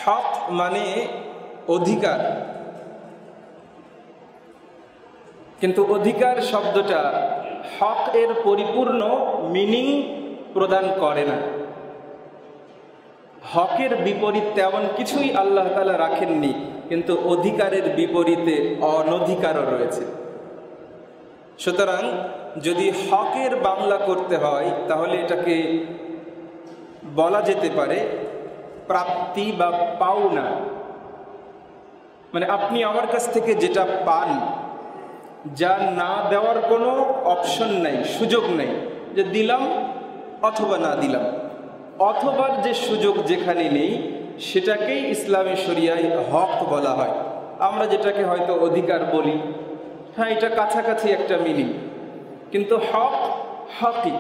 হক মানে অধিকার, কিন্তু অধিকার শব্দটা হক এর পরিপূর্ণ মিনিং প্রদান করে না। হকের বিপরীত তেমন কিছুই আল্লাহ তাআলা রাখেননি, কিন্তু অধিকারের বিপরীতে অনধিকারও রয়েছে। সুতরাং যদি হকের বাংলা করতে হয় তাহলে এটাকে বলা যেতে পারে প্রাপ্তি বা পাওনা। মানে আপনি আমার কাছ থেকে যেটা পান, যা না দেওয়ার কোনো অপশন নাই, সুযোগ নাই, যে দিলাম অথবা না দিলাম, অথবার যে সুযোগ যেখানে নেই সেটাকেই ইসলামী শরিয়ায় হক বলা হয়। আমরা যেটাকে হয়তো অধিকার বলি, হ্যাঁ এটা কাছাকাছি একটা মিনিং, কিন্তু হক হকই।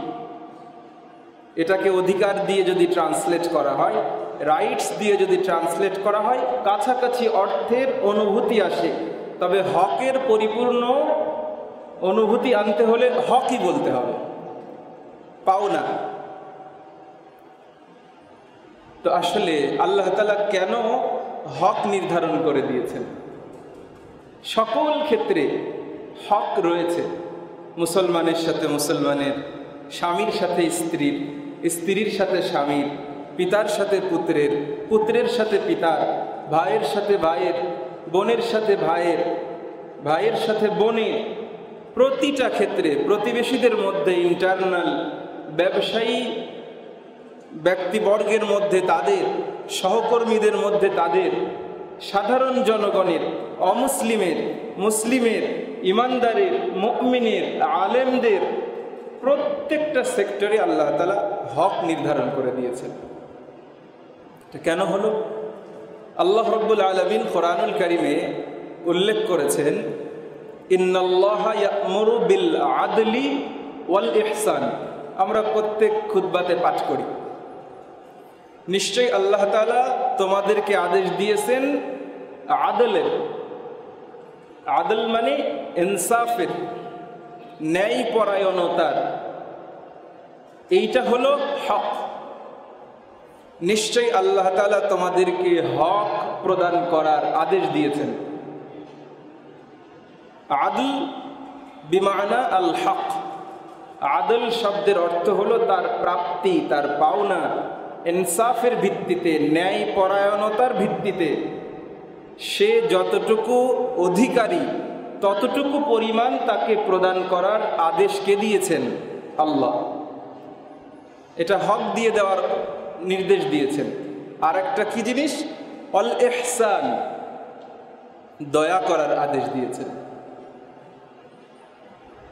এটাকে অধিকার দিয়ে যদি ট্রান্সলেট করা হয়, রাইটস দিয়ে যদি ট্রান্সলেট করা হয়, কাছাকাছি অর্থের অনুভূতি আসে। তবে হকের পরিপূর্ণ অনুভূতি আনতে হলে হকই বলতে হবে, পাওনা। তো আসলে আল্লাহ তাআলা কেন হক নির্ধারণ করে দিয়েছেন? সকল ক্ষেত্রে হক রয়েছে। মুসলমানের সাথে মুসলমানের, স্বামীর সাথে স্ত্রীর, স্ত্রীর সাথে স্বামীর, পিতার সাথে পুত্রের, পুত্রের সাথে পিতার, ভাইয়ের সাথে ভাইয়ের, বোনের সাথে ভাইয়ের, ভাইয়ের সাথে বোনের। প্রতিটা ক্ষেত্রে প্রতিবেশীদের মধ্যে, ইন্টারনাল ব্যবসায়ী ব্যক্তিবর্গের মধ্যে তাদের, সহকর্মীদের মধ্যে তাদের, সাধারণ জনগণের, অমুসলিমের, মুসলিমের, ইমানদারের, মুমিনের, আলেমদের, প্রত্যেকটা সেক্টরে আল্লাহ তাআলা হক নির্ধারণ করে দিয়েছেন। কেন হলো? আল্লাহ রাব্বুল আলামিন কোরআনুল কারীমে উল্লেখ করেছেন, ইন্নাল্লাহা ইয়া'মুরু বিল আদলি ওয়াল ইহসান। আমরা প্রত্যেক খুতবাতে পাঠ করি, নিশ্চয়ই আল্লাহ তাআলা তোমাদেরকে আদেশ দিয়েছেন আদলের। আদল মানে ইনসাফের, ন্যায় পরায়ণতার। এইটা হলো হক। নিশ্চয়ই আল্লাহ তাআলা তোমাদেরকে হক প্রদান করার আদেশ দিয়েছেন। আদল বিমানা আল হক। আদল শব্দের অর্থ হলো তার প্রাপ্তি, তার পাওনা, ইনসাফের ভিত্তিতে, ন্যায় পরায়ণতার ভিত্তিতে সে যতটুকু অধিকারী ততটুকু পরিমাণ তাকে প্রদান করার আদেশ কে দিয়েছেন? আল্লাহ। এটা হক দিয়ে দেওয়ার নির্দেশ দিয়েছেন। আর একটা কি জিনিস? অল ইহসান, দয়া করার আদেশ দিয়েছেন।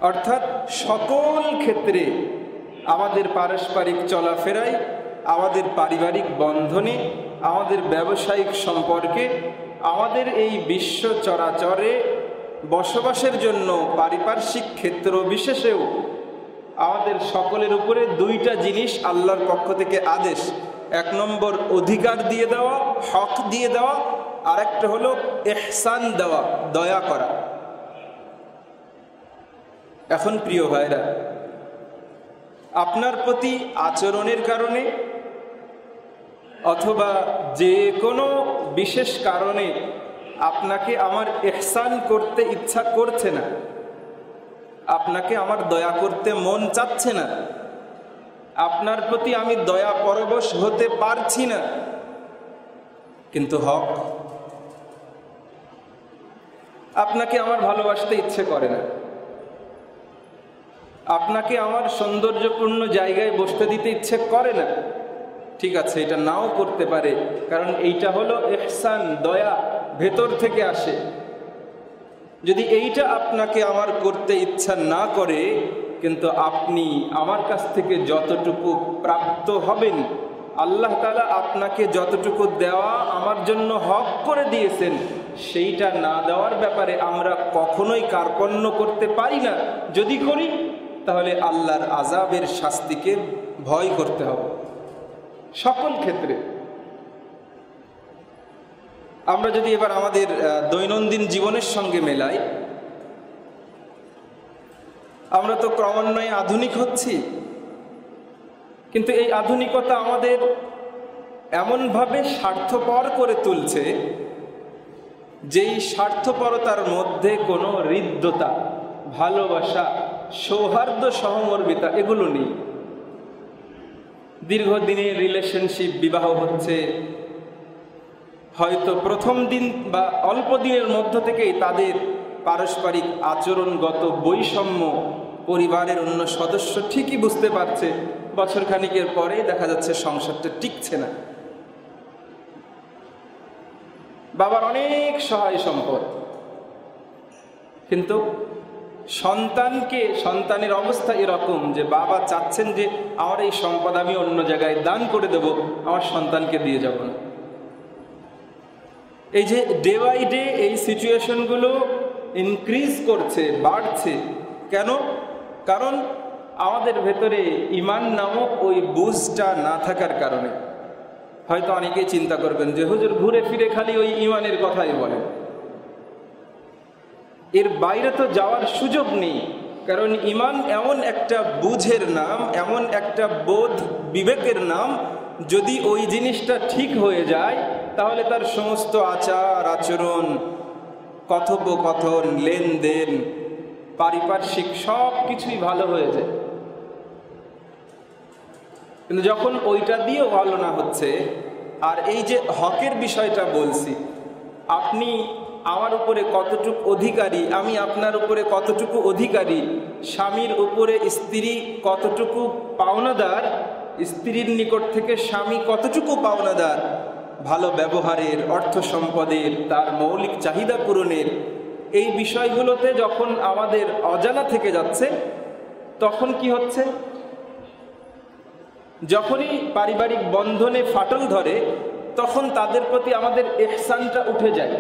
অর্থাৎ সকল ক্ষেত্রে, আমাদের পারস্পরিক চলাফেরায়, আমাদের পারিবারিক বন্ধনে, আমাদের ব্যবসায়িক সম্পর্কে, আমাদের এই বিশ্ব চরাচরে বসবাসের জন্য পারিপার্শ্বিক ক্ষেত্র বিশেষেও আমাদের সকলের উপরে দুইটা জিনিস আল্লাহর পক্ষ থেকে আদেশ। এক নম্বর অধিকার দিয়ে দেওয়া, হক দিয়ে দেওয়া, আর একটা হলো ইহসান দেওয়া, দয়া করা। এখন প্রিয় ভাইরা, আপনার প্রতি আচরণের কারণে অথবা যে কোনো বিশেষ কারণে আপনাকে আমার ইহসান করতে ইচ্ছা করছে না, আপনাকে আমার দয়া করতে মন চাচ্ছে না, আপনার প্রতি আমি দয়া পরবশ হতে পারছি না, কিন্তু হক, আপনাকে আমার ভালোবাসতে ইচ্ছে করে না, আপনাকে আমার সৌন্দর্যপূর্ণ জায়গায় বসতে দিতে ইচ্ছে করে না। ঠিক আছে, এটা নাও করতে পারে, কারণ এইটা হলো ইহসান, দয়া, ভেতর থেকে আসে। যদি এইটা আপনাকে আমার করতে ইচ্ছা না করে, কিন্তু আপনি আমার কাছ থেকে যতটুকু প্রাপ্ত হবেন, আল্লাহ তাআলা আপনাকে যতটুকু দেওয়া আমার জন্য হক করে দিয়েছেন, সেইটা না দেওয়ার ব্যাপারে আমরা কখনোই কার্পণ্য করতে পারি না। যদি করি তাহলে আল্লাহর আযাবের শাস্তিকে ভয় করতে হবে সকল ক্ষেত্রে। আমরা যদি এবার আমাদের দৈনন্দিন জীবনের সঙ্গে মেলাই, আমরা তো ক্রমান্বয়ে আধুনিক হচ্ছি, কিন্তু এই আধুনিকতা আমাদের এমনভাবে স্বার্থপর করে তুলছে যেই স্বার্থপরতার মধ্যে কোনো হৃদ্যতা, ভালোবাসা, সৌহার্দ্য, সহমর্মিতা এগুলো নেই। দীর্ঘদিনের রিলেশনশিপ, বিবাহ হচ্ছে, হয়তো প্রথম দিন বা অল্প দিনের মধ্য থেকেই তাদের পারস্পরিক আচরণগত বৈষম্য পরিবারের অন্য সদস্য ঠিকই বুঝতে পারছে, বছর খানিকের পরেই দেখা যাচ্ছে সংসারটা টিকছে না। বাবার অনেক সহায় সম্পদ, কিন্তু সন্তানের অবস্থা এরকম যে বাবা চাচ্ছেন যে আমার এই সম্পদ আমি অন্য জায়গায় দান করে দেব, আমার সন্তানকে দিয়ে যাব না। এই যে ডে বাই ডে এই সিচুয়েশনগুলো ইনক্রিজ করছে, বাড়ছে। কেন? কারণ আমাদের ভেতরে ঈমান নামক ওই বুঝটা না থাকার কারণে। হয়তো অনেকেই চিন্তা করবেন যে হুজুর ঘুরে ফিরে খালি ওই ঈমানের কথাই বলেন, এর বাইরে তো যাওয়ার সুযোগ নেই। কারণ ঈমান এমন একটা বুঝের নাম, এমন একটা বোধ বিবেকের নাম, যদি ওই জিনিসটা ঠিক হয়ে যায় তাহলে তার সমস্ত আচার আচরণ, কথোপকথন, লেনদেন, পারিপার্শ্বিক সব কিছুই ভালো হয়ে যায়। কিন্তু যখন ওইটা দিয়েও ভালো না হচ্ছে, আর এই যে হকের বিষয়টা বলছি, আপনি আমার উপরে কতটুকু অধিকারী, আমি আপনার উপরে কতটুকু অধিকারী, স্বামীর উপরে স্ত্রী কতটুকু পাওনাদার, স্ত্রীর নিকট থেকে স্বামী কতটুকু পাওনাদার, ভালো ব্যবহারের, অর্থ সম্পদের, তার মৌলিক চাহিদা পূরণের, এই বিষয়গুলোতে যখন আমাদের অজানা থেকে যাচ্ছে, তখন কি হচ্ছে? যখনই পারিবারিক বন্ধনে ফাটল ধরে, তখন তাদের প্রতি আমাদের ইহসানটা উঠে যায়,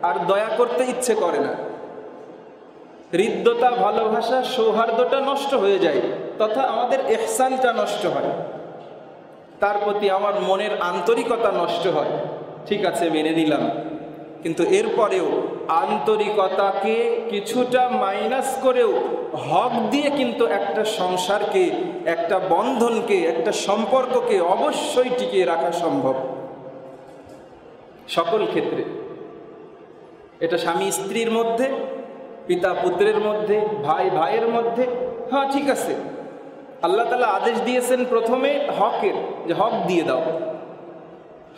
আর দয়া করতে ইচ্ছে করে না। হৃদ্যতা, ভালোবাসা, সৌহার্দ্যটা নষ্ট হয়ে যায়, তথা আমাদের ইহসানটা নষ্ট হয়, তার প্রতি আমার মনের আন্তরিকতা নষ্ট হয়। ঠিক আছে, মেনে নিলাম, কিন্তু এরপরেও আন্তরিকতাকে কিছুটা মাইনাস করেও হক দিয়ে কিন্তু একটা সংসারকে, একটা বন্ধনকে, একটা সম্পর্ককে অবশ্যই টিকিয়ে রাখা সম্ভব সকল ক্ষেত্রে। এটা স্বামী স্ত্রীর মধ্যে, পিতা পুত্রের মধ্যে, ভাই ভাইয়ের মধ্যে। হ্যাঁ, ঠিক আছে, আল্লাহ তাআলা আদেশ দিয়েছেন প্রথমে হকের, যে হক দিয়ে দাও।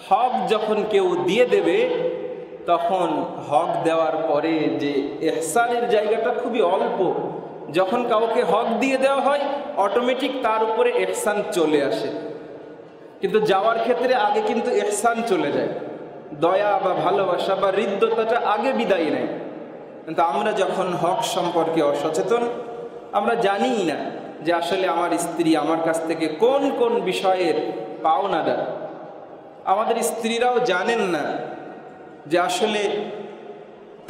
হক যখন কেউ দিয়ে দেবে, তখন হক দেওয়ার পরে যে ইহসানের জায়গাটা খুবই অল্প। যখন কাউকে হক দিয়ে দেওয়া হয়, অটোমেটিক তার উপরে ইহসান চলে আসে, কিন্তু যাওয়ার ক্ষেত্রে আগে কিন্তু ইহসান চলে যায়, দয়া বা ভালোবাসা বা হৃদ্যতাটা আগে বিদায় নেয়। কিন্তু আমরা যখন হক সম্পর্কে অসচেতন, আমরা জানিই না যে আসলে আমার স্ত্রী আমার কাছ থেকে কোন কোন বিষয়ের পাওনাদার। আমাদের স্ত্রীরাও জানেন না যে আসলে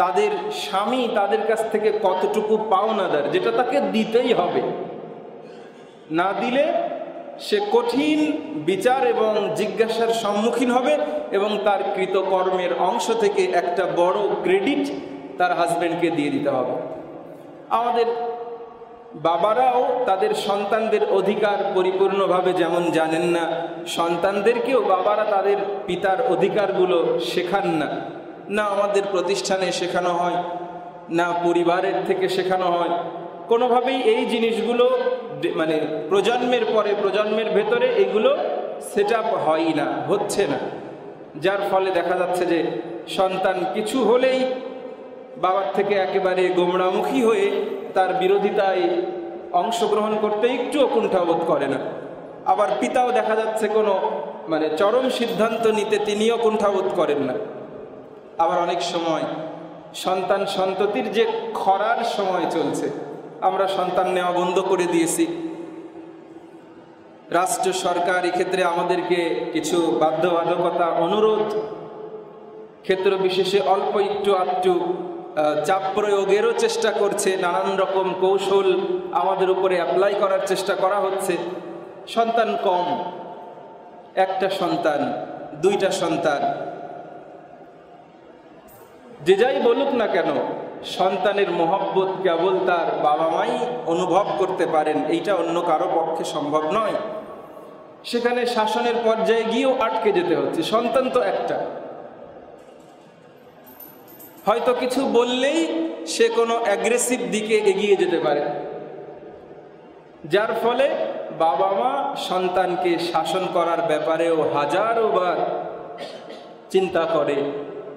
তাদের স্বামী তাদের কাছ থেকে কতটুকু পাওনাদার, যেটা তাকে দিতেই হবে। না দিলে সে কঠিন বিচার এবং জিজ্ঞাসার সম্মুখীন হবে, এবং তার কৃতকর্মের অংশ থেকে একটা বড় ক্রেডিট তার হাজব্যান্ডকে দিয়ে দিতে হবে। আমাদের বাবারাও তাদের সন্তানদের অধিকার পরিপূর্ণভাবে যেমন জানেন না, সন্তানদেরকেও বাবারা তাদের পিতার অধিকারগুলো শেখান না। না আমাদের প্রতিষ্ঠানে শেখানো হয়, না পরিবারের থেকে শেখানো হয়। কোনোভাবেই এই জিনিসগুলো মানে প্রজন্মের পরে প্রজন্মের ভেতরে এগুলো সেট আপ হয় না, হচ্ছে না। যার ফলে দেখা যাচ্ছে যে সন্তান কিছু হলেই বাবার থেকে একেবারে গোমড়ামুখী হয়ে তার বিরোধিতায় অংশগ্রহণ করতে একটুও কুণ্ঠাবোধ করে না। আবার পিতাও দেখা যাচ্ছে কোনো মানে চরম সিদ্ধান্ত নিতে তিনিও কুণ্ঠাবোধ করেন না। আবার অনেক সময় সন্তান সন্ততির যে খরার সময় চলছে, আমরা সন্তান নেওয়া বন্ধ করে দিয়েছি। রাষ্ট্র সরকার এক্ষেত্রে আমাদেরকে কিছু বাধ্যবাধকতা, অনুরোধ, ক্ষেত্র বিশেষে অল্প একটু আধটু চাপ প্রয়োগেরও চেষ্টা করছে, নানান রকম কৌশল আমাদের উপরে অ্যাপ্লাই করার চেষ্টা করা হচ্ছে। সন্তান কম, একটা সন্তান, দুইটা সন্তান, যে যাই বলুক না কেন, সন্তানের মহব্বত কেবল তার বাবা মাই অনুভব করতে পারেন, এইটা অন্য কারো পক্ষে সম্ভব নয়। সেখানে শাসনের পর্যায়ে গিয়েও আটকে যেতে হচ্ছে। সন্তান তো একটা, হয়তো কিছু বললেই সে কোনো অ্যাগ্রেসিভ দিকে এগিয়ে যেতে পারে, যার ফলে বাবা মা সন্তানকে শাসন করার ব্যাপারেও হাজারো বার চিন্তা করে।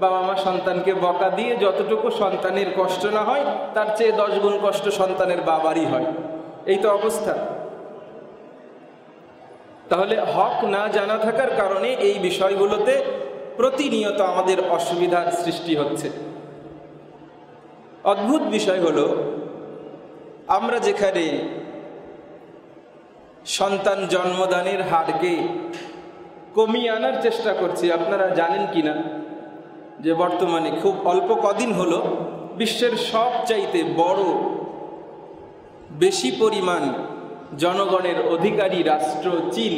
বাবা মা সন্তানকে বকা দিয়ে যতটুকু সন্তানের কষ্ট না হয়, তার চেয়ে 10 গুণ কষ্ট সন্তানের বাবারই হয়। এই তো অবস্থা। তাহলে হক না জানা থাকার কারণে এই বিষয়গুলোতে প্রতিনিয়ত আমাদের অসুবিধার সৃষ্টি হচ্ছে। অদ্ভুত বিষয় হলো, আমরা যেখানে সন্তান জন্মদানের হারকে কমিয়ে আনার চেষ্টা করছি, আপনারা জানেন কিনা যে বর্তমানে খুব অল্প কদিন হলো বিশ্বের সবচাইতে বড় বেশি পরিমাণ জনগণের অধিকারী রাষ্ট্র চীন।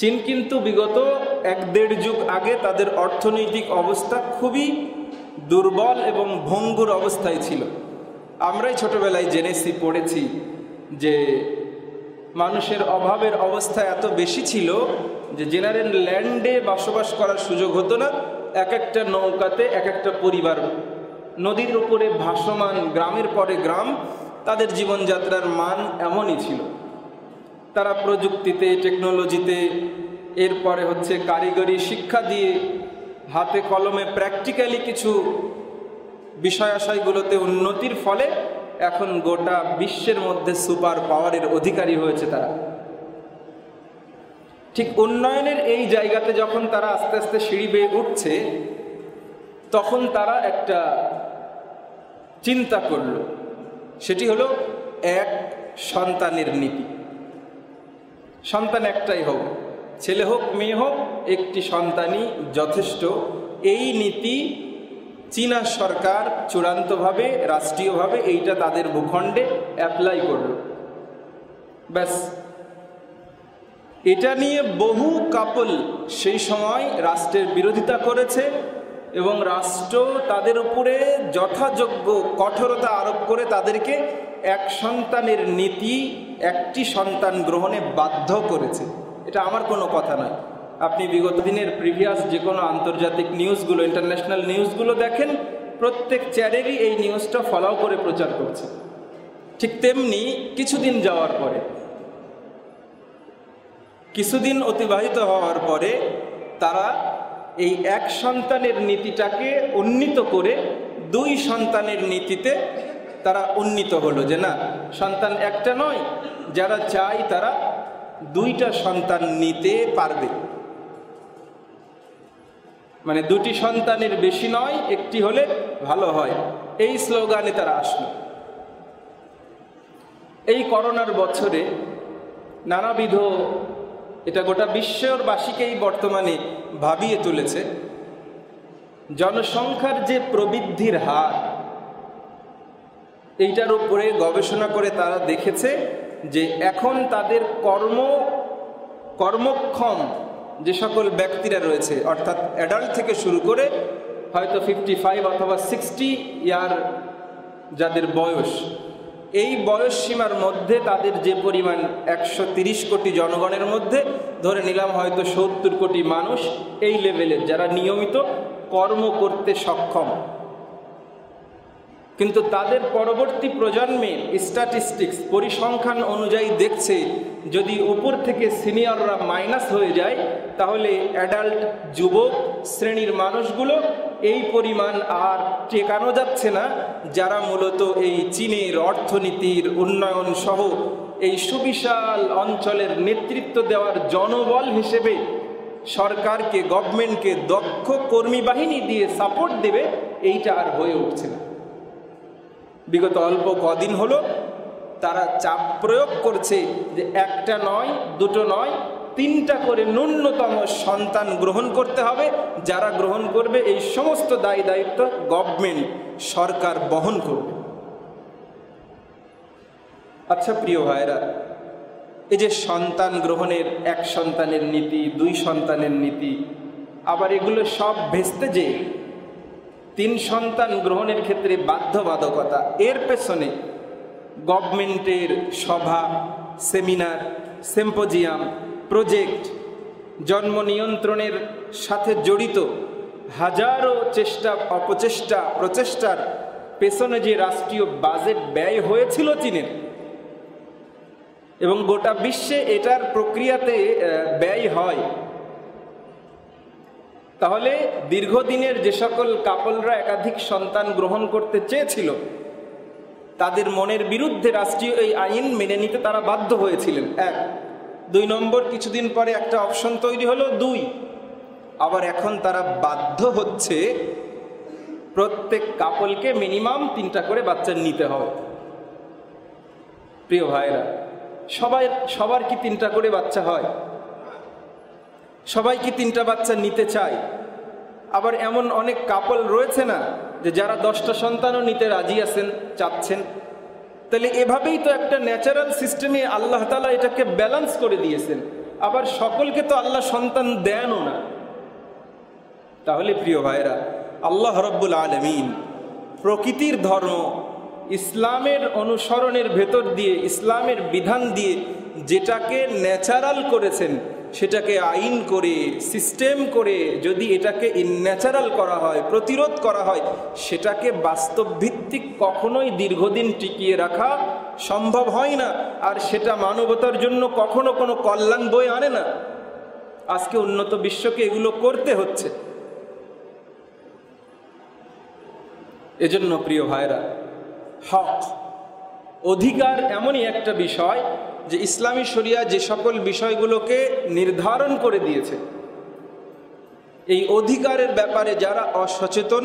চীন কিন্তু বিগত 1-1.5 যুগ আগে তাদের অর্থনৈতিক অবস্থা খুবই দুর্বল এবং ভঙ্গুর অবস্থায় ছিল। আমরাই ছোটবেলায় জেনেছি, পড়েছি যে মানুষের অভাবের অবস্থা এত বেশি ছিল যে জেনারেল ল্যান্ডে বসবাস করার সুযোগ হতো না। এক একটা নৌকাতে এক একটা পরিবার নদীর উপরে ভাসমান, গ্রামের পরে গ্রাম। তাদের জীবনযাত্রার মান এমনই ছিল। তারা প্রযুক্তিতে, টেকনোলজিতে, এরপরে হচ্ছে কারিগরি শিক্ষা দিয়ে, হাতে কলমে প্র্যাকটিক্যালি কিছু বিষয়াশয়গুলোতে উন্নতির ফলে এখন গোটা বিশ্বের মধ্যে সুপার পাওয়ারের অধিকারী হয়েছে তারা। ঠিক উন্নয়নের এই জায়গাতে যখন তারা আস্তে আস্তে সিঁড়ি বেয়ে উঠছে, তখন তারা একটা চিন্তা করল, সেটি হলো এক সন্তানের নীতি। সন্তান একটাই হোক, ছেলে হোক মেয়ে হোক, একটি সন্তানই যথেষ্ট। এই নীতি চীনা সরকার চূড়ান্তভাবে, রাষ্ট্রীয়ভাবে এইটা তাদের ভূখণ্ডে অ্যাপ্লাই করল। ব্যাস, এটা নিয়ে বহু কাপল সেই সময় রাষ্ট্রের বিরোধিতা করেছে এবং রাষ্ট্র তাদের উপরে যথাযোগ্য কঠোরতা আরোপ করে তাদেরকে এক সন্তানের নীতি, একটি সন্তান গ্রহণে বাধ্য করেছে। এটা আমার কোনো কথা নয়। আপনি বিগত দিনের প্রিভিয়াস যে কোনো আন্তর্জাতিক নিউজগুলো, ইন্টারন্যাশনাল নিউজগুলো দেখেন, প্রত্যেক চ্যানেলই এই নিউজটা ফলো করে প্রচার করছে। ঠিক তেমনি কিছুদিন যাওয়ার পরে, কিছুদিন অতিবাহিত হওয়ার পরে তারা এই এক সন্তানের নীতিটাকে উন্নীত করে 2 সন্তানের নীতিতে তারা উন্নীত হলো। যে না, সন্তান একটা নয়, যারা চায় তারা 2টা সন্তান নিতে পারবে। মানে 2টি সন্তানের বেশি নয়, একটি হলে ভালো হয়, এই স্লোগানে তারা আসলো। এই করোনার বছরে নানাবিধ, এটা গোটা বিশ্ববাসীকেই বর্তমানে ভাবিয়ে তুলেছে। জনসংখ্যার যে প্রবৃদ্ধির হার, এইটার উপরে গবেষণা করে তারা দেখেছে যে এখন তাদের কর্মক্ষম যে সকল ব্যক্তিরা রয়েছে, অর্থাৎ অ্যাডাল্ট থেকে শুরু করে হয়তো 55 অথবা 60 ইয়ার যাদের বয়স, এই বয়স সীমার মধ্যে তাদের যে পরিমাণ 130 কোটি জনগণের মধ্যে ধরে নিলাম হয়তো 70 কোটি মানুষ এই লেভেলের, যারা নিয়মিত কর্ম করতে সক্ষম। কিন্তু তাদের পরবর্তী প্রজন্মের স্ট্যাটিস্টিক্স, পরিসংখ্যান অনুযায়ী দেখছে যদি উপর থেকে সিনিয়ররা মাইনাস হয়ে যায়, তাহলে অ্যাডাল্ট যুবক শ্রেণীর মানুষগুলো এই পরিমাণ আর টেকানো যাচ্ছে না, যারা মূলত এই চীনের অর্থনীতির উন্নয়ন সহ এই সুবিশাল অঞ্চলের নেতৃত্ব দেওয়ার জনবল হিসেবে সরকারকে, গভর্নমেন্টকে দক্ষ কর্মী বাহিনী দিয়ে সাপোর্ট দেবে, এইটা আর হয়ে উঠছে না। বিগত অল্প কদিন হলো তারা চাপ প্রয়োগ করছে যে একটা নয়, 2টো নয়, 3টা করে ন্যূনতম সন্তান গ্রহণ করতে হবে। যারা গ্রহণ করবে এই সমস্ত দায় দায়িত্ব গভর্নমেন্ট, সরকার বহন করবে। আচ্ছা প্রিয় ভাইরা, এই যে সন্তান গ্রহণের, এক সন্তানের নীতি, 2 সন্তানের নীতি, আবার এগুলো সব ভেস্তে যে 3 সন্তান গ্রহণের ক্ষেত্রে বাধ্যবাধকতা, এর পেছনে গভর্নমেন্টের সভা, সেমিনার, সিম্পোজিয়াম, প্রজেক্ট, জন্ম নিয়ন্ত্রণের সাথে জড়িত হাজারো চেষ্টা অপচেষ্টা প্রচেষ্টার পেছনে যে রাষ্ট্রীয় বাজেট ব্যয় হয়েছিল চীনের, এবং গোটা বিশ্বে এটার প্রক্রিয়াতে ব্যয় হয়, তাহলে দীর্ঘদিনের যে সকল কাপলরা একাধিক সন্তান গ্রহণ করতে চেয়েছিল তাদের মনের বিরুদ্ধে রাষ্ট্রীয় এই আইন মেনে নিতে তারা বাধ্য হয়েছিলেন। 1, 2 নম্বর, কিছুদিন পরে একটা অপশন তৈরি হলো 2, আবার এখন তারা বাধ্য হচ্ছে প্রত্যেক কাপলকে মিনিমাম 3টা করে বাচ্চা নিতে হবে। প্রিয় ভাইরা, সবার কি 3টা করে বাচ্চা হয়? সবাই কি 3টা বাচ্চা নিতে চায়? আবার এমন অনেক কাপল রয়েছে না যে যারা 10টা সন্তানও নিতে রাজি আছেন, চাচ্ছেন। তাহলে এভাবেই তো একটা ন্যাচারাল সিস্টেমে আল্লাহ তাআলা এটাকে ব্যালেন্স করে দিয়েছেন। আবার সকলকে তো আল্লাহ সন্তান দেনও না। তাহলে প্রিয় ভাইরা, আল্লাহ রাব্বুল আলামিন প্রকৃতির ধর্ম ইসলামের অনুসরণের ভেতর দিয়ে, ইসলামের বিধান দিয়ে যেটাকে ন্যাচারাল করেছেন, সেটাকে আইন করে, সিস্টেম করে যদি এটাকে ইনন্যাচারাল করা হয়, প্রতিরোধ করা হয়, সেটাকে বাস্তব ভিত্তিক কখনোই দীর্ঘদিন টিকিয়ে রাখা সম্ভব হয় না। আর সেটা মানবতার জন্য কখনো কোনো কল্যাণ বয়ে আনে না। আজকে উন্নত বিশ্বকে এগুলো করতে হচ্ছে। এজন্য প্রিয় ভাইরা, হক, অধিকার এমনই একটা বিষয় যে ইসলামী শরিয়া যে সকল বিষয়গুলোকে নির্ধারণ করে দিয়েছে, এই অধিকারের ব্যাপারে যারা অসচেতন,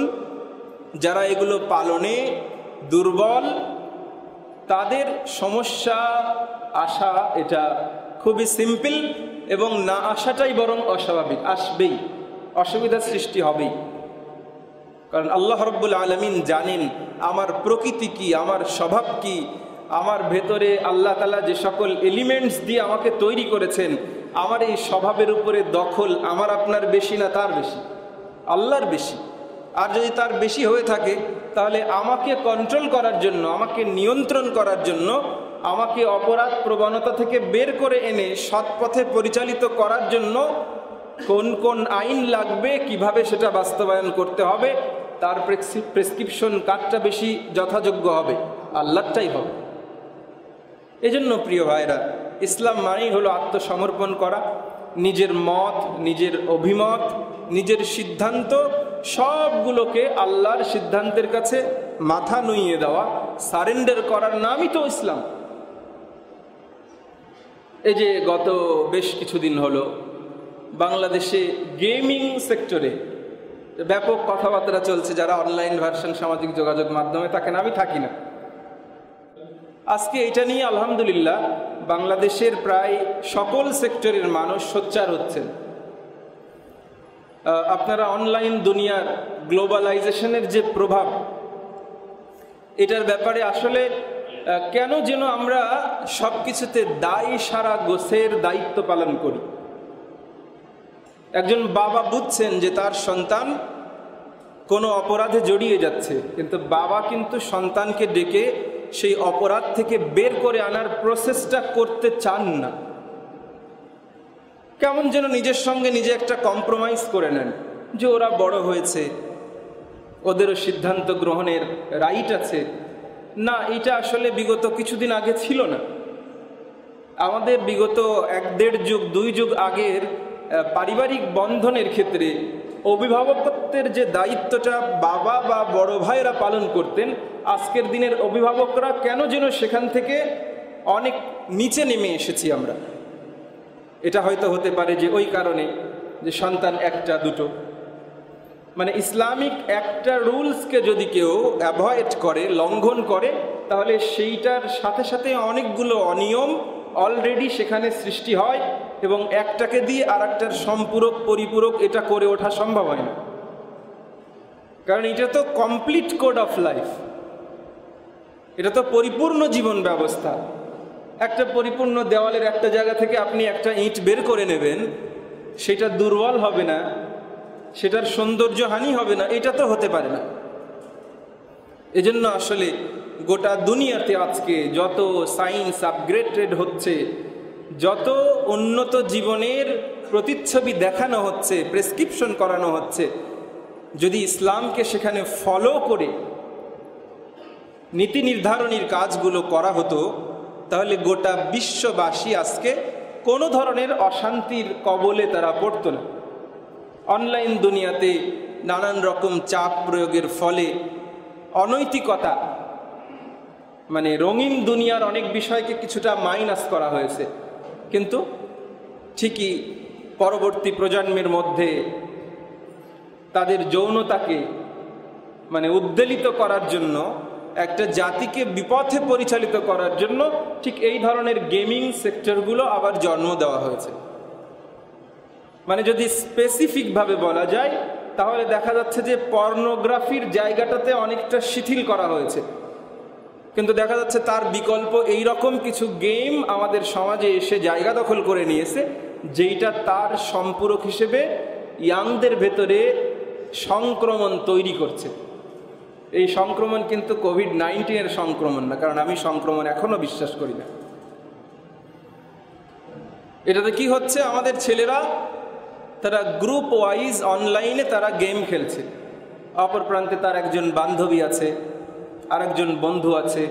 যারা এগুলো পালনে দুর্বল, তাদের সমস্যা আসা এটা খুবই সিম্পল, এবং না আসাটাই বরং অস্বাভাবিক। আসবেই, অসুবিধার সৃষ্টি হবেই। কারণ আল্লাহ রাব্বুল আলামিন জানেন আমার প্রকৃতি কি, আমার স্বভাব কি, আমার ভেতরে আল্লাহ তাআলা যে সকল এলিমেন্টস দিয়ে আমাকে তৈরি করেছেন, আমার এই স্বভাবের উপরে দখল আমার আপনার বেশি না তার বেশি? আল্লাহর বেশি। আর যদি তার বেশি হয়ে থাকে, তাহলে আমাকে কন্ট্রোল করার জন্য, আমাকে নিয়ন্ত্রণ করার জন্য, আমাকে অপরাধ প্রবণতা থেকে বের করে এনে সৎ পথে পরিচালিত করার জন্য কোন কোন আইন লাগবে, কিভাবে সেটা বাস্তবায়ন করতে হবে, তার প্রেসক্রিপশন কারটা বেশি যথাযোগ্য হবে? আল্লাহটাই হবে। এজন্য প্রিয় ভাইরা, ইসলাম মানেই হলো আত্মসমর্পণ করা, নিজের মত, নিজের অভিমত, নিজের সিদ্ধান্ত সবগুলোকে আল্লাহর সিদ্ধান্তের কাছে মাথা নুইয়ে দেওয়া, সারেন্ডার করার নামই তো ইসলাম। এই যে গত বেশ কিছুদিন হলো বাংলাদেশে গেমিং সেক্টরে ব্যাপক কথাবার্তা চলছে। যারা অনলাইন ভার্সন সামাজিক যোগাযোগ মাধ্যমে থাকেন, আমি থাকি না, আজকে এটা নিয়ে আলহামদুলিল্লাহ বাংলাদেশের প্রায় সকল সেক্টরের মানুষ সোচ্চার হচ্ছেন। আপনারা অনলাইন দুনিয়ার গ্লোবালাইজেশনের যে প্রভাব, এটার ব্যাপারে আসলে কেন যেন আমরা সব কিছুতে দায়ী সারা গোছের দায়িত্ব পালন করি। একজন বাবা বুঝছেন যে তার সন্তান কোনো অপরাধে জড়িয়ে যাচ্ছে, কিন্তু বাবা কিন্তু সন্তানকে ডেকে সেই অপরাধ থেকে বের করে আনার প্রসেসটা করতে চান না। কেমন যেন নিজের সঙ্গে নিজে একটা কম্প্রোমাইজ করে নেন যে ওরা বড় হয়েছে, ওদেরও সিদ্ধান্ত গ্রহণের রাইট আছে। না, এটা আসলে বিগত কিছুদিন আগে ছিল না। আমাদের বিগত 1-1.5 যুগ 2 যুগ আগের পারিবারিক বন্ধনের ক্ষেত্রে অভিভাবকত্বের যে দায়িত্বটা বাবা বা বড় ভাইরা পালন করতেন, আজকের দিনের অভিভাবকরা কেন যেন সেখান থেকে অনেক নিচে নেমে এসেছি আমরা। এটা হয়তো হতে পারে যে ওই কারণে যে সন্তান 1টা 2টো, মানে ইসলামিক একটা রুলসকে যদি কেউ অ্যাভয়েড করে, লঙ্ঘন করে, তাহলে সেইটার সাথে সাথে অনেকগুলো অনিয়ম অলরেডি সেখানে সৃষ্টি হয়, এবং একটাকে দিয়ে আর একটার সম্পূরক পরিপূরক এটা করে ওঠা সম্ভব হয় না। কারণ এটা তো কমপ্লিট কোড অফ লাইফ, এটা তো পরিপূর্ণ জীবন ব্যবস্থা। একটা পরিপূর্ণ দেওয়ালের একটা জায়গা থেকে আপনি একটা ইট বের করে নেবেন, সেটা দুর্বল হবে না, সেটার সৌন্দর্য হানি হবে না, এটা তো হতে পারে না। এজন্য আসলে গোটা দুনিয়াতে আজকে যত সায়েন্স আপগ্রেডেড হচ্ছে, যত উন্নত জীবনের প্রতিচ্ছবি দেখানো হচ্ছে, প্রেসক্রিপশন করানো হচ্ছে, যদি ইসলামকে সেখানে ফলো করে নীতি নির্ধারণীর কাজগুলো করা হতো, তাহলে গোটা বিশ্ববাসী আজকে কোনো ধরনের অশান্তির কবলে তারা পড়তো না। অনলাইন দুনিয়াতে নানান রকম চাপ প্রয়োগের ফলে অনৈতিকতা, মানে রঙিন দুনিয়ার অনেক বিষয়কে কিছুটা মাইনাস করা হয়েছে, কিন্তু ঠিকই পরবর্তী প্রজন্মের মধ্যে তাদের যৌনতাকে মানে উদ্বেলিত করার জন্য, একটা জাতিকে বিপথে পরিচালিত করার জন্য ঠিক এই ধরনের গেমিং সেক্টরগুলো আবার জন্ম দেওয়া হয়েছে। মানে যদি স্পেসিফিকভাবে বলা যায়, তাহলে দেখা যাচ্ছে যে পর্নোগ্রাফির জায়গাটাতে অনেকটা শিথিল করা হয়েছে, কিন্তু দেখা যাচ্ছে তার বিকল্প এই রকম কিছু গেম আমাদের সমাজে এসে জায়গা দখল করে নিয়েছে, যেইটা তার সম্পূরক হিসেবে ইয়াংদের ভেতরে সংক্রমণ তৈরি করছে। এই সংক্রমণ কিন্তু কোভিড-19 সংক্রমণ না, কারণ আমি সংক্রমণ এখনো বিশ্বাস করি না। এটাতে কি হচ্ছে, আমাদের ছেলেরা তারা গ্রুপ ওয়াইজ অনলাইনে তারা গেম খেলছে, অপর প্রান্তে তার একজন বান্ধবী আছে, আর একজন বন্ধু আছে,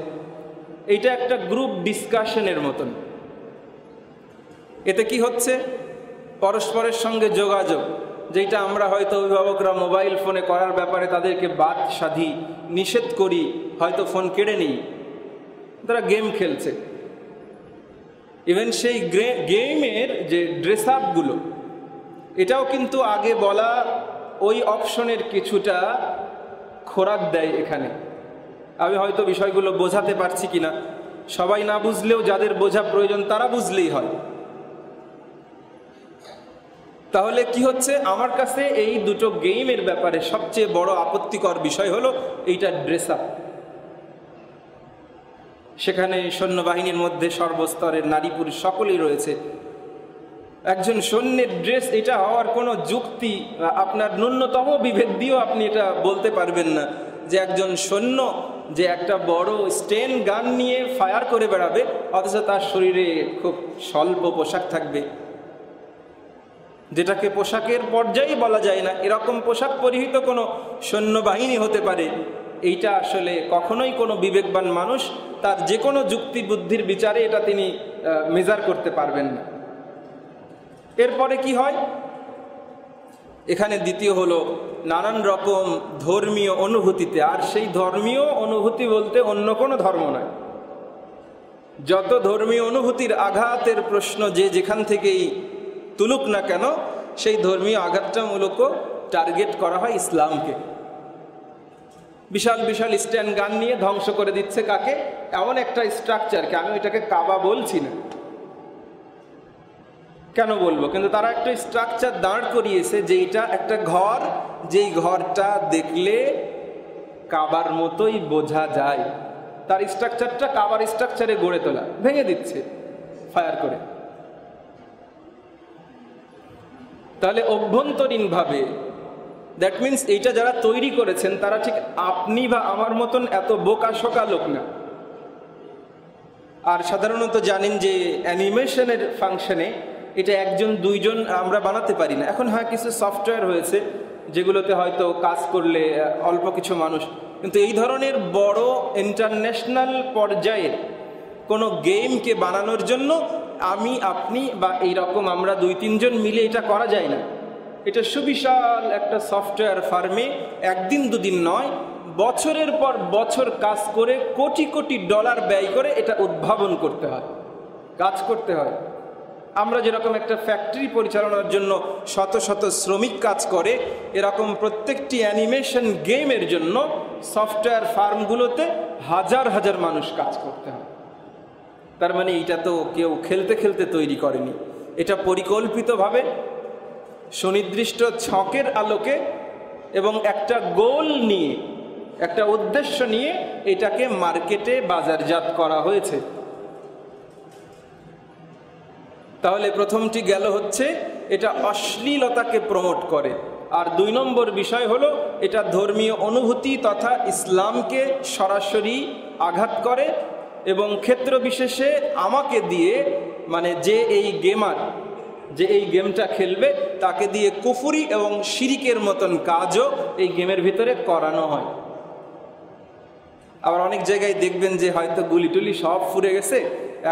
এইটা একটা গ্রুপ ডিসকাশনের মতন। এতে কি হচ্ছে, পরস্পরের সঙ্গে যোগাযোগ, যেটা আমরা হয়তো অভিভাবকরা মোবাইল ফোনে করার ব্যাপারে তাদেরকে বাদ সাধি, নিষেধ করি, হয়তো ফোন কেড়ে নিই, তারা গেম খেলছে। ইভেন সেই গেমের যে ড্রেস আপগুলো, এটাও কিন্তু আগে বলা ওই অপশনের কিছুটা খোরাক দেয় এখানে। আমি হয়তো বিষয়গুলো বোঝাতে পারছি কিনা, সবাই না বুঝলেও যাদের বোঝা প্রয়োজন তারা বুঝলেই হয়। তাহলে কি হচ্ছে, আমার কাছে এই দুটো গেমের ব্যাপারে সবচেয়ে বড় আপত্তিকর বিষয় হলো এইটা ড্রেস আপ। সেখানে সৈন্যবাহিনীর মধ্যে সর্বস্তরের নারী পুরুষ সকলেই রয়েছে। একজন সৈন্যের ড্রেস এটা হওয়ার কোনো যুক্তি, আপনার ন্যূনতম বিভেদ দিয়েও আপনি এটা বলতে পারবেন না যে একজন সৈন্য যে একটা বড় স্টেন গান নিয়ে ফায়ার করে বেড়াবে, অথচ তার শরীরে খুব স্বল্প পোশাক থাকবে, যেটাকে পোশাকের পর্যায়ে বলা যায় না, এরকম পোশাক পরিহিত কোনো সৈন্যবাহিনী হতে পারে। এইটা আসলে কখনোই কোনো বিবেকবান মানুষ তার যে কোনো যুক্তি বুদ্ধির বিচারে এটা তিনি মেজার করতে পারবেন না। এরপরে কি হয়, এখানে দ্বিতীয় হলো নানান রকম ধর্মীয় অনুভূতিতে, আর সেই ধর্মীয় অনুভূতি বলতে অন্য কোনো ধর্ম নয়, যত ধর্মীয় অনুভূতির আঘাতের প্রশ্ন যে যেখান থেকেই তুলুক না কেন, সেই ধর্মীয় আঘাতটা মূলত টার্গেট করা হয় ইসলামকে। বিশাল বিশাল স্ট্যান্ড গান নিয়ে ধ্বংস করে দিচ্ছে কাকে, এমন একটা স্ট্রাকচারকে। আমি ওইটাকে কাবা বলছি না, কেন বলবো, কিন্তু তারা একটা স্ট্রাকচার দাঁড় করিয়েছে, যেইটা একটা ঘর, যেই ঘরটা দেখলে কাবার মতোই বোঝা যায়, তার স্ট্রাকচারটা কাবার স্ট্রাকচারে গড়ে তোলা, ভেঙে দিচ্ছে ফায়ার করে। তাহলে অভ্যন্তরীণভাবে দ্যাট মিনস এইটা যারা তৈরি করেছেন তারা ঠিক আপনি বা আমার মতন এত বোকা শোকা লোক না। আর সাধারণত জানেন যে অ্যানিমেশনের ফাংশনে এটা একজন দুইজন আমরা বানাতে পারি না। এখন হ্যাঁ কিছু সফটওয়্যার হয়েছে যেগুলোতে হয়তো কাজ করলে অল্প কিছু মানুষ, কিন্তু এই ধরনের বড় ইন্টারন্যাশনাল পর্যায়ের কোনো গেমকে বানানোর জন্য আমি আপনি বা এইরকম আমরা দুই তিনজন মিলে এটা করা যায় না। এটা সুবিশাল একটা সফটওয়্যার ফার্মে একদিন দুদিন নয়, বছরের পর বছর কাজ করে কোটি কোটি ডলার ব্যয় করে এটা উদ্ভাবন করতে হয়, কাজ করতে হয়। আমরা যেরকম একটা ফ্যাক্টরি পরিচালনার জন্য শত শত শ্রমিক কাজ করে, এরকম প্রত্যেকটি অ্যানিমেশন গেমের জন্য সফটওয়্যার ফার্মগুলোতে হাজার হাজার মানুষ কাজ করতে হয়। তার মানে এটা তো কেউ খেলতে খেলতে তৈরি করেনি, এটা পরিকল্পিতভাবে সুনির্দিষ্ট ছকের আলোকে এবং একটা গোল নিয়ে, একটা উদ্দেশ্য নিয়ে এটাকে মার্কেটে বাজারজাত করা হয়েছে। তাহলে প্রথমটি গেল হচ্ছে এটা অশ্লীলতাকে প্রমোট করে, আর 2 নম্বর বিষয় হলো এটা ধর্মীয় অনুভূতি তথা ইসলামকে সরাসরি আঘাত করে এবং ক্ষেত্র বিশেষে আমাকে দিয়ে, মানে যে এই গেমার, যে এই গেমটা খেলবে তাকে দিয়ে কুফরি এবং শিরিকের মতন কাজও এই গেমের ভিতরে করানো হয়। আবার অনেক জায়গায় দেখবেন যে হয়তো গুলি টুলি সব ফুরে গেছে,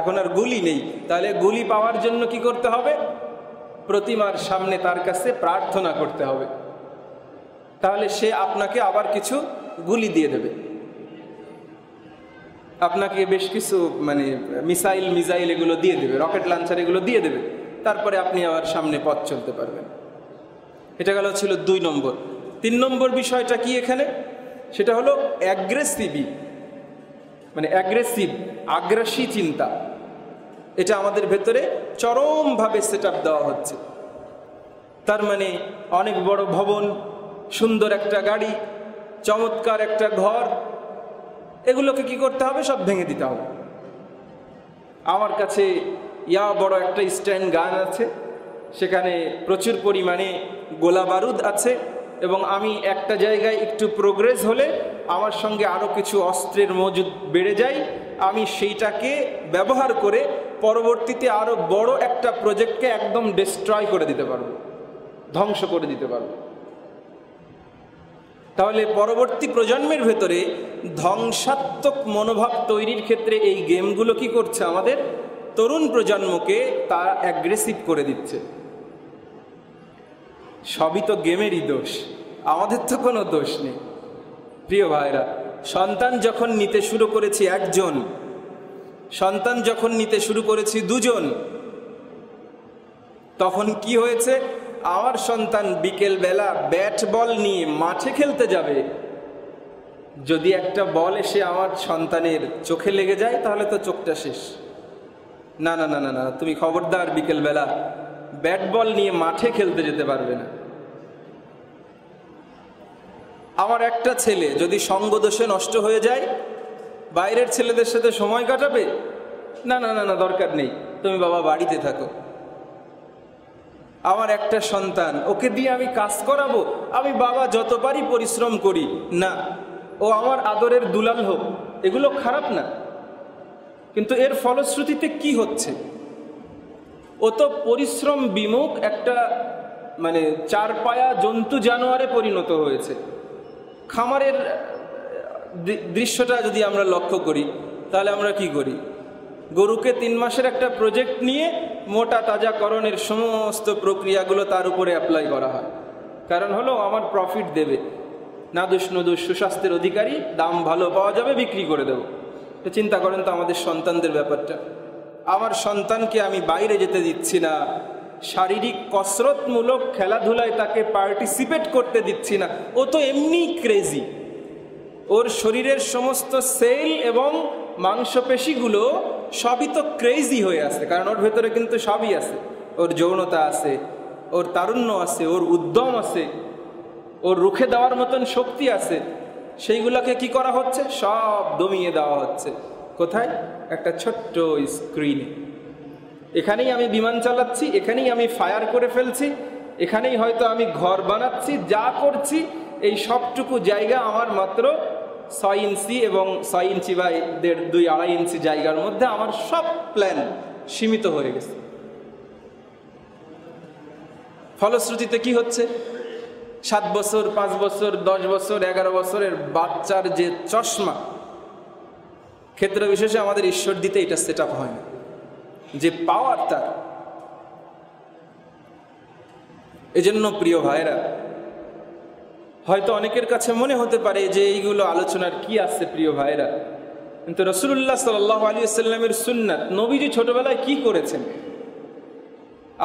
এখন আর গুলি নেই, তাহলে গুলি পাওয়ার জন্য কি করতে হবে? প্রতিমার সামনে তার কাছে প্রার্থনা করতে হবে, তাহলে সে আপনাকে আবার কিছু গুলি দিয়ে দেবে, আপনাকে বেশ কিছু মানে মিসাইল এগুলো দিয়ে দেবে, রকেট লঞ্চার এগুলো দিয়ে দেবে, তারপরে আপনি আবার সামনে পথ চলতে পারবেন। এটা গেল ছিল 2 নম্বর। 3 নম্বর বিষয়টা কি এখানে? সেটা হলো আগ্রাসী চিন্তা। এটা আমাদের ভেতরে চরমভাবে সেট আপ দেওয়া হচ্ছে। তার মানে অনেক বড় ভবন, সুন্দর একটা গাড়ি, চমৎকার একটা ঘর, এগুলোকে কি করতে হবে? সব ভেঙে দিতে হবে। আমার কাছে বড় একটা স্ট্যান্ড গান আছে, সেখানে প্রচুর পরিমাণে গোলা বারুদ আছে এবং আমি একটা জায়গায় একটু প্রোগ্রেস হলে আমার সঙ্গে আরও কিছু অস্ত্রের মজুদ বেড়ে যায়, আমি সেইটাকে ব্যবহার করে পরবর্তীতে আরও বড় একটা প্রজেক্টকে একদম ডিস্ট্রয় করে দিতে পারবো, ধ্বংস করে দিতে পারবো। তাহলে পরবর্তী প্রজন্মের ভেতরে ধ্বংসাত্মক মনোভাব তৈরির ক্ষেত্রে এই গেমগুলো কি করছে? আমাদের তরুণ প্রজন্মকে তারা অ্যাগ্রেসিভ করে দিচ্ছে। সবই তো গেমেরই দোষ, আমাদের তো কোনো দোষ নেই। প্রিয় ভাইরা, সন্তান যখন নিতে শুরু করেছি 1 জন, সন্তান যখন নিতে শুরু করেছি 2 জন, তখন কি হয়েছে? আমার সন্তান বিকেলবেলা ব্যাট বল নিয়ে মাঠে খেলতে যাবে, যদি একটা বল এসে আমার সন্তানের চোখে লেগে যায় তাহলে তো চোখটা শেষ। না না না না না, তুমি খবরদার বিকেলবেলা ব্যাট বল নিয়ে মাঠে খেলতে যেতে পারবে না। আমার একটা ছেলে যদি সঙ্গদোষে নষ্ট হয়ে যায়, বাইরের ছেলেদের সাথে সময় কাটাবে, না না না না, দরকার নেই, তুমি বাবা বাড়িতে থাকো। আমার একটা সন্তান, ওকে দিয়ে আমি কাজ করাবো, আমি বাবা যত পারি পরিশ্রম করি, না, ও আমার আদরের দুলাল হোক, এগুলো খারাপ না, কিন্তু এর ফলশ্রুতিতে কি হচ্ছে? ও তো পরিশ্রম বিমুখ একটা মানে 4 পায়া জন্তু জানোয়ারে পরিণত হয়েছে। খামারের দৃশ্যটা যদি আমরা লক্ষ্য করি তাহলে আমরা কি করি? গরুকে 3 মাসের একটা প্রজেক্ট নিয়ে মোটা তাজাকরণের সমস্ত প্রক্রিয়াগুলো তার উপরে অ্যাপ্লাই করা হয়। কারণ হলো আমার প্রফিট দেবে, নাদুস নুদুস সুস্বাস্থ্যের অধিকারী, দাম ভালো পাওয়া যাবে, বিক্রি করে দেবো। তো চিন্তা করেন তো আমাদের সন্তানদের ব্যাপারটা। আমার সন্তানকে আমি বাইরে যেতে দিচ্ছি না, শারীরিক কসরতমূলক খেলাধুলায় তাকে পার্টিসিপেট করতে দিচ্ছি না, ও তো এমনি ক্রেজি, ওর শরীরের সমস্ত সেল এবং মাংসপেশিগুলো সবই তো ক্রেজি হয়ে আছে, কারণ ওর ভেতরে কিন্তু সবই আছে। ওর যৌনতা আছে, ওর তারুণ্য আছে, ওর উদ্যম আছে, ওর রুখে দেওয়ার মতন শক্তি আছে। সেইগুলোকে কি করা হচ্ছে? সব দমিয়ে দেওয়া হচ্ছে। কোথায়? একটা ছোট্ট স্ক্রিনে। এখানেই আমি বিমান চালাচ্ছি, এখানেই আমি ফায়ার করে ফেলছি, এখানেই হয়তো আমি ঘর বানাচ্ছি, যা করছি এই সবটুকু জায়গা আমার মাত্র 6 ইঞ্চি এবং 6 ইঞ্চি বা 2-2.5 ইঞ্চি জায়গার মধ্যে আমার সব প্ল্যান সীমিত হয়ে গেছে। ফলশ্রুতিতে কি হচ্ছে? 7 বছর, 5 বছর, 10 বছর, 11 বছরের বাচ্চার যে চশমা, ক্ষেত্র বিশেষে আমাদের ঈশ্বর দিতে এটা সেট আপ হয় না, যে পাওয়ার তার। এজন্য প্রিয় ভাইরা, হয়তো অনেকের কাছে মনে হতে পারে যে এইগুলো আলোচনার কি আছে প্রিয় ভাইরা, কিন্তু রাসূলুল্লাহ সাল্লাল্লাহু আলাইহি ওয়াসাল্লামের সুন্নাত, নবীজি ছোটবেলায় কি করেছেন।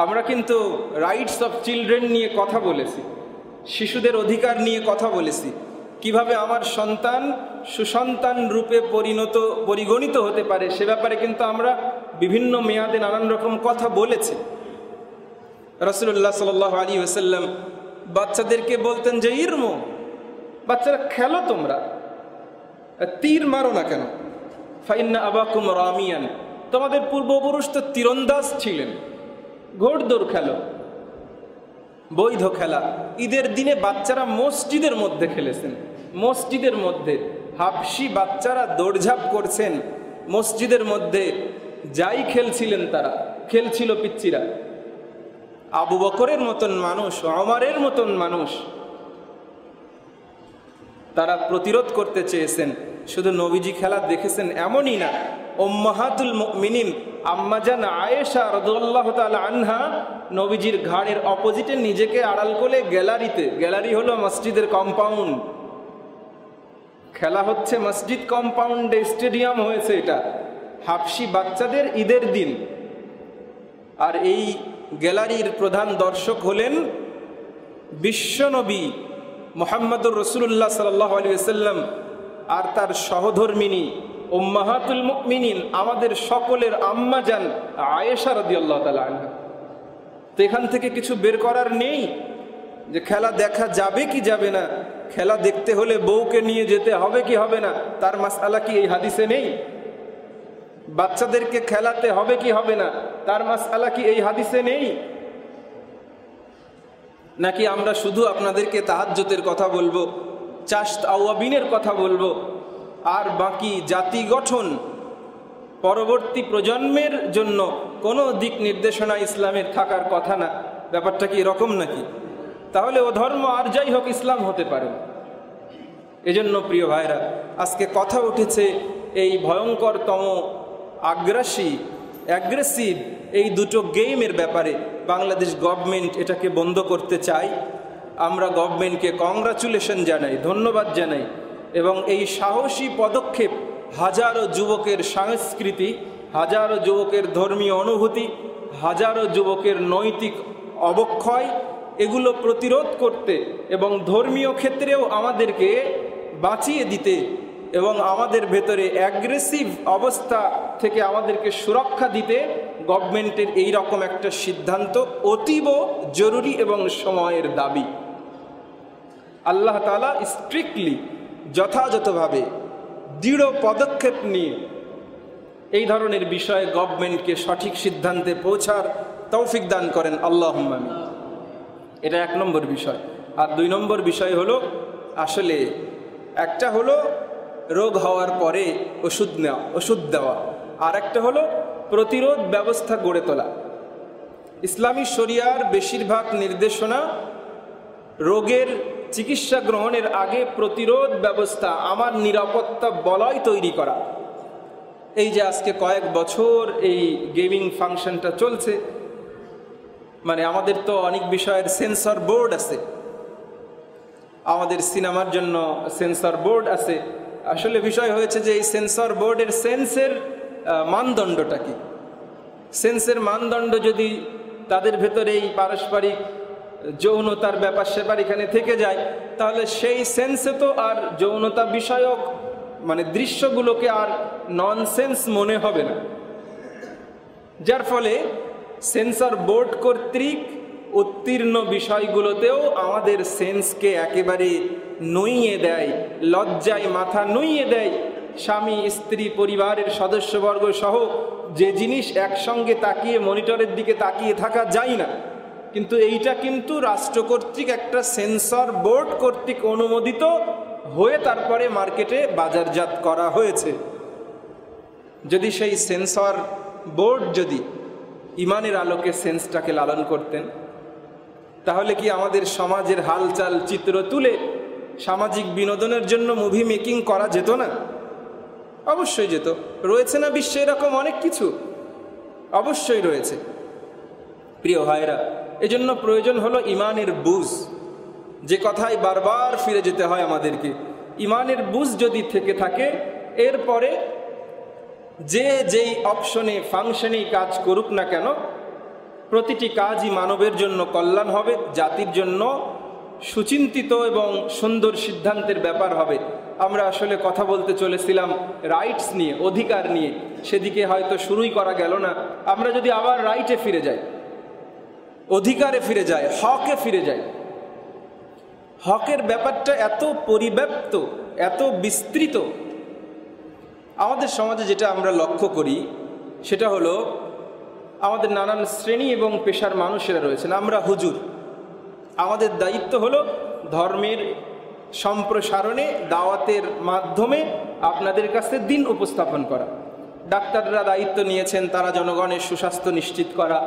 আমরা কিন্তু রাইটস অফ চিলড্রেন নিয়ে কথা বলেছি, শিশুদের অধিকার নিয়ে কথা বলেছি, কিভাবে আমার সন্তান সুসন্তান রূপে পরিগণিত হতে পারে সে ব্যাপারে কিন্তু আমরা বিভিন্ন মেয়াদে নানান রকম কথা বলেছি। রাসূলুল্লাহ সাল্লাল্লাহু আলাইহি ওয়াসাল্লাম বাচ্চাদেরকে বলতেন যে ইরমু, বাচ্চারা খেলো, তোমরা তীর মারো না কেন, ফাইন্না আবাকুম রামিয়ান, তোমাদের পূর্বপুরুষ তো তীরন্দাজ ছিলেন, ঘোড়দৌড় খেলো। বৈধ খেলা। ঈদের দিনে বাচ্চারা মসজিদের মধ্যে খেলেছেন, মসজিদের মধ্যে হাফসি বাচ্চারা দৌড়ঝাঁপ করছেন মসজিদের মধ্যে, যাই খেলছিলেন তারা, খেলছিল পিচ্চিরা। আবু বকরের মতন মানুষ, ওমরের মতন মানুষ, তারা প্রতিরোধ করতে চেয়েছেন। শুধু নবীজি খেলা দেখেছেন এমনই না, উম্মাহাতুল মুমিনিন আম্মাজান আয়েশা রাদিয়াল্লাহু তাআলা আনহা নবীজির ঘাড়ের অপোজিটে নিজেকে আড়াল করে গ্যালারিতে, গ্যালারি হলো মসজিদের কম্পাউন্ড, খেলা হচ্ছে মসজিদ কম্পাউন্ডে, স্টেডিয়াম হয়েছে এটা, হাফসি বাচ্চাদের ঈদের দিন। আর এই গ্যালারির প্রধান দর্শক হলেন বিশ্বনবী মুহাম্মদুর রাসূলুল্লাহ সাল্লাল্লাহু আলাইহি ওয়াসাল্লাম আর তার সহধর্মিনী উম্মাহাতুল মুমিনিন, আমাদের সকলের আম্মা জান আয়েশা রাদিয়াল্লাহু তাআলা আনহা। তো এখান থেকে কিছু বের করার নেই যে খেলা দেখা যাবে কি যাবে না, খেলা দেখতে হলে বউকে নিয়ে যেতে হবে কি হবে না, তার মাসআলা কি এই হাদিসে নেই? বাচ্চাদেরকে খেলাতে হবে কি হবে না, তার মাসআলা কি এই হাদিসে নেই? নাকি আমরা শুধু আপনাদেরকে তাহাজ্জুদের কথা বলবো, চাশত আওয়াবিনের কথা বলবো, আর বাকি জাতি গঠন পরবর্তী প্রজন্মের জন্য কোনো দিক নির্দেশনা ইসলামের থাকার কথা না? ব্যাপারটা কি এরকম নাকি? তাহলে ও ধর্ম আর যাই হোক ইসলাম হতে পারে। এজন্য প্রিয় ভাইরা, আজকে কথা উঠেছে এই ভয়ঙ্করতম অ্যাগ্রেসিভ এই দুটো গেমের ব্যাপারে। বাংলাদেশ গভর্নমেন্ট এটাকে বন্ধ করতে চায়। আমরা গভর্নমেন্টকে কংগ্রাচুলেশন জানাই, ধন্যবাদ জানাই, এবং এই সাহসী পদক্ষেপ হাজারো যুবকের সংস্কৃতি, হাজারো যুবকের ধর্মীয় অনুভূতি, হাজারো যুবকের নৈতিক অবক্ষয়, এগুলো প্রতিরোধ করতে এবং ধর্মীয় ক্ষেত্রেও আমাদেরকে বাঁচিয়ে দিতে এবং আমাদের ভেতরে অ্যাগ্রেসিভ অবস্থা থেকে আমাদেরকে সুরক্ষা দিতে গভর্নমেন্টের এই রকম একটা সিদ্ধান্ত অতীব জরুরি এবং সময়ের দাবি। আল্লাহ তাআলা স্ট্রিক্টলি, যথাযথভাবে দৃঢ় পদক্ষেপ নিয়ে এই ধরনের বিষয়ে গভর্নমেন্টকে সঠিক সিদ্ধান্তে পৌঁছার তৌফিক দান করেন, আল্লাহুম্মা আমিন। এটা এক নম্বর বিষয়। আর দুই নম্বর বিষয় হলো, আসলে একটা হলো রোগ হওয়ার পরে ওষুধ দেওয়া, আর একটা হলো প্রতিরোধ ব্যবস্থা গড়ে তোলা। ইসলামী শরিয়ার বেশিরভাগ নির্দেশনা রোগের চিকিৎসা গ্রহণের আগে প্রতিরোধ ব্যবস্থা, আমার নিরাপত্তা বলয় তৈরি করা। এই যে আজকে কয়েক বছর এই গেমিং ফাংশনটা চলছে, মানে আমাদের তো অনেক বিষয়ের সেন্সর বোর্ড আছে, আমাদের সিনেমার জন্য সেন্সর বোর্ড আছে। আসলে বিষয় হয়েছে যে এই সেন্সর বোর্ডের সেন্সের মানদণ্ডটা কি? সেন্সের মানদণ্ড যদি তাদের ভেতরে এই পারস্পরিক যৌনতার ব্যাপার স্যাপার এখানে থেকে যায়, তাহলে সেই সেন্সে তো আর যৌনতা বিষয়ক মানে দৃশ্যগুলোকে আর ননসেন্স মনে হবে না। যার ফলে সেন্সর বোর্ড কর্তৃক উত্তীর্ণ বিষয়গুলোতেও আমাদের সেন্সকে একেবারে নুইয়ে দেয়, লজ্জায় মাথা নুইয়ে দেয়। স্বামী, স্ত্রী, পরিবারের সদস্যবর্গ সহ যে জিনিস একসঙ্গে তাকিয়ে মনিটরের দিকে তাকিয়ে থাকা যায় না, কিন্তু এইটা কিন্তু রাষ্ট্র কর্তৃক একটা সেন্সর বোর্ড কর্তৃক অনুমোদিত হয়ে তারপরে মার্কেটে বাজারজাত করা হয়েছে। যদি সেই সেন্সর বোর্ড যদি ইমানের আলোকে সেন্সটাকে লালন করতেন, তাহলে কি আমাদের সমাজের হালচাল চিত্র তুলে সামাজিক বিনোদনের জন্য মুভি মেকিং করা যেত না? অবশ্যই যেত। রয়েছে না বিশ্বে এরকম অনেক কিছু? অবশ্যই রয়েছে। প্রিয় ভাইরা, এজন্য প্রয়োজন হলো ইমানের বুঝ, যে কথায় বারবার ফিরে যেতে হয় আমাদেরকে। ইমানের বুঝ যদি থেকে থাকে, এরপরে যেই অপশনে ফাংশনেই কাজ করুক না কেন, প্রতিটি কাজই মানবের জন্য কল্যাণ হবে, জাতির জন্য সুচিন্তিত এবং সুন্দর সিদ্ধান্তের ব্যাপার হবে। আমরা আসলে কথা বলতে চলেছিলাম রাইটস নিয়ে, অধিকার নিয়ে, সেদিকে হয়তো শুরুই করা গেল না। আমরা যদি আবার রাইটে ফিরে যাই, অধিকারে ফিরে যাই, হকে ফিরে যাই, হকের ব্যাপারটা এত পরিব্যাপ্ত, এত বিস্তৃত। আমাদের সমাজে যেটা আমরা লক্ষ্য করি সেটা হলো, আমাদের নানান শ্রেণী এবং পেশার মানুষেরা রয়েছেন। আমরা হুজুর, আমাদের দায়িত্ব হলো ধর্মের সম্প্রসারণে দাওয়াতের মাধ্যমে আপনাদের কাছে দিন উপস্থাপন করা। ডাক্তাররা দায়িত্ব নিয়েছেন তারা জনগণের সুস্বাস্থ্য নিশ্চিত করা,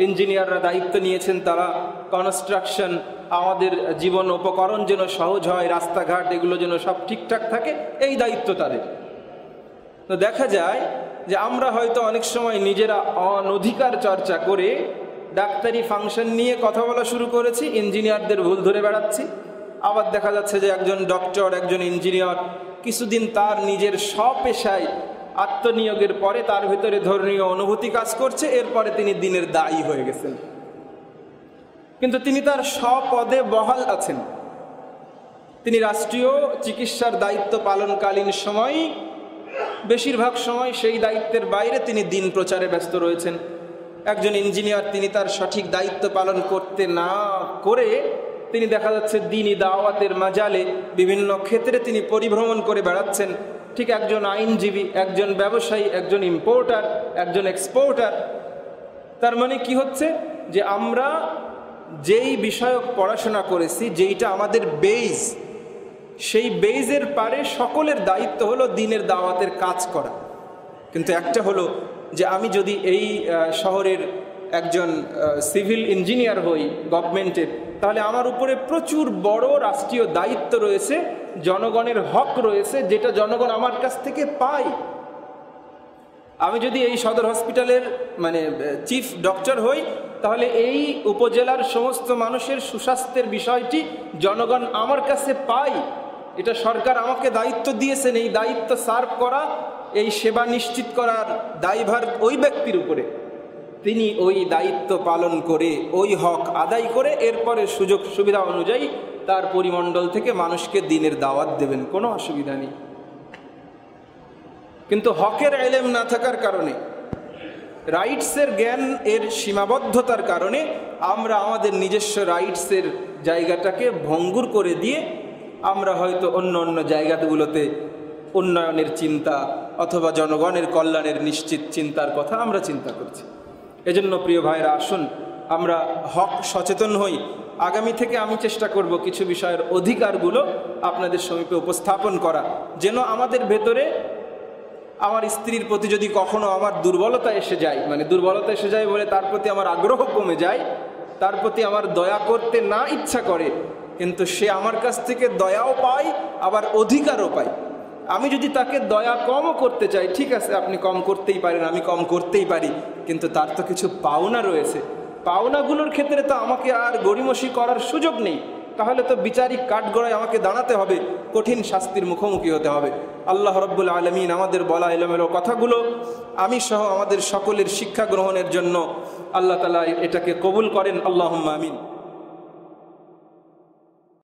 ইঞ্জিনিয়াররা দায়িত্ব নিয়েছেন তারা কনস্ট্রাকশন, আমাদের জীবন উপকরণ যেন সহজ হয়, রাস্তাঘাট এগুলো যেন সব ঠিকঠাক থাকে, এই দায়িত্ব তাদের। তো দেখা যায় যে আমরা হয়তো অনেক সময় নিজেরা অনধিকার চর্চা করে ডাক্তারি ফাংশন নিয়ে কথা বলা শুরু করেছি, ইঞ্জিনিয়ারদের ভুল ধরে বেড়াচ্ছি। আবার দেখা যাচ্ছে যে একজন ডক্টর, একজন ইঞ্জিনিয়ার কিছুদিন তার নিজের স্বপেশায় আত্মনিয়োগের পরে তার ভিতরে ধর্মীয় অনুভূতি কাজ করছে, এরপরে তিনি দিনের দায়ী হয়ে গেছেন, কিন্তু তিনি তার স্বপদে বহাল আছেন। তিনি রাষ্ট্রীয় চিকিৎসার দায়িত্ব পালনকালীন সময় বেশিরভাগ সময় সেই দায়িত্বের বাইরে তিনি দিন প্রচারে ব্যস্ত রয়েছেন। একজন ইঞ্জিনিয়ার তিনি তার সঠিক দায়িত্ব পালন করতে না করে তিনি দেখা যাচ্ছে দিনই দাওয়াতের মাজালে বিভিন্ন ক্ষেত্রে তিনি পরিভ্রমণ করে বেড়াচ্ছেন। ঠিক একজন আইনজীবী, একজন ব্যবসায়ী, একজন ইম্পোর্টার, একজন এক্সপোর্টার। তার মানে কি হচ্ছে যে আমরা যেই বিষয়ক পড়াশোনা করেছি, যেইটা আমাদের বেজ, সেই বেজের পারে সকলের দায়িত্ব হলো দিনের দাওয়াতের কাজ করা। কিন্তু একটা হলো যে আমি যদি এই শহরের একজন সিভিল ইঞ্জিনিয়ার হই গভর্নমেন্টের, তাহলে আমার উপরে প্রচুর বড় রাষ্ট্রীয় দায়িত্ব রয়েছে, জনগণের হক রয়েছে, যেটা জনগণ আমার কাছ থেকে পায়। আমি যদি এই সদর হসপিটালের চিফ ডক্টর হই, তাহলে এই উপজেলার সমস্ত মানুষের সুস্বাস্থ্যের বিষয়টি জনগণ আমার কাছে পায়। এটা সরকার আমাকে দায়িত্ব দিয়েছেন, এই দায়িত্ব সার্ভ করা, এই সেবা নিশ্চিত করার দায়ভার ওই ব্যক্তির উপরে। তিনি ওই দায়িত্ব পালন করে ওই হক আদায় করে এরপরে সুযোগ সুবিধা অনুযায়ী তার পরিমণ্ডল থেকে মানুষকে দিনের দাওয়াত দেবেন, কোনো অসুবিধা নেই। কিন্তু হকের ইলম না থাকার কারণে, রাইটসের জ্ঞান এর সীমাবদ্ধতার কারণে আমরা আমাদের নিজস্ব রাইটসের জায়গাটাকে ভঙ্গুর করে দিয়ে আমরা হয়তো অন্য অন্য জায়গাগুলোতে উন্নয়নের চিন্তা অথবা জনগণের কল্যাণের নিশ্চিত চিন্তার কথা আমরা চিন্তা করছি। এজন্য প্রিয় ভাইরা, আসুন আমরা হক সচেতন হই। আগামী থেকে আমি চেষ্টা করব কিছু বিষয়ের অধিকারগুলো আপনাদের সমীপে উপস্থাপন করা, যেন আমাদের ভেতরে আমার স্ত্রীর প্রতি যদি কখনো আমার দুর্বলতা এসে যায়, দুর্বলতা এসে যায় বলে তার প্রতি আমার আগ্রহ কমে যায়, তার প্রতি আমার দয়া করতে না ইচ্ছা করে, কিন্তু সে আমার কাছ থেকে দয়াও পায় আবার অধিকারও পায়। আমি যদি তাকে দয়া কমও করতে চাই, ঠিক আছে আপনি কম করতেই পারেন, আমি কম করতেই পারি, কিন্তু তার তো কিছু পাওনা রয়েছে। পাওনাগুলোর ক্ষেত্রে তো আমাকে আর গড়িমসি করার সুযোগ নেই, তাহলে তো বিচারিক কাঠগড়ায় আমাকে দাঁড়াতে হবে, কঠিন শাস্তির মুখোমুখি হতে হবে। আল্লাহ রাব্বুল আলামিন আমাদের বলা এলোমেলো কথাগুলো আমি সহ আমাদের সকলের শিক্ষা গ্রহণের জন্য আল্লাহ তাআলা এটাকে কবুল করেন। আল্লাহুম্মা আমিন।